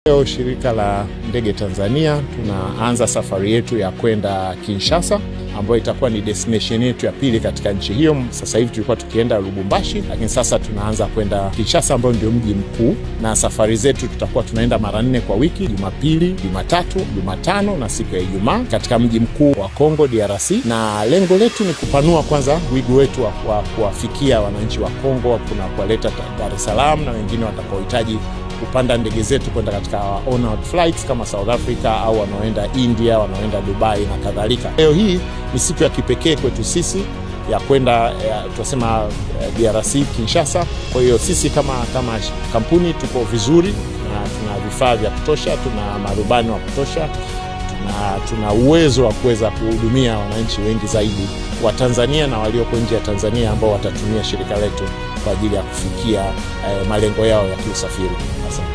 Leo shirika la ndege Tanzania tunaanza safari yetu ya kwenda Kinshasa, ambayo itakuwa ni destination yetu ya pili katika nchi hiyo. Sasa hivi tulikuwa tukienda Lubumbashi, lakini sasa tunaanza kwenda Kinshasa ambayo ndio mji mkuu, na safari zetu tutakuwa tunaenda mara 4 kwa wiki: Jumapili, Jumatatu, Jumatano na siku ya Ijumaa katika mji mkuu wa Kongo DRC. Na lengo letu ni kupanua kwanza wigo wetu wa kuwafikia wananchi wa Kongo, kuna kuwaleta Dar es Salaam na wengine watakaohitaji kupanda ndege zetu kwenda katika on-out flights kama South Africa au wanaoenda India, wanaoenda Dubai na kadhalika. Leo hii ni siku ya kipekee kwetu sisi ya kwenda tunasema DRC Kinshasa. Kwa hiyo sisi kama kampuni tuko vizuri na tuna vifaa vya kutosha, tuna marubani wa kutosha, tuna uwezo wa kuweza kuhudumia wananchi wengi zaidi wa Tanzania na walioko nje ya Tanzania ambao watatumia shirika letu kwa ajili ya kufikia malengo yao ya kiusafiri. Asante.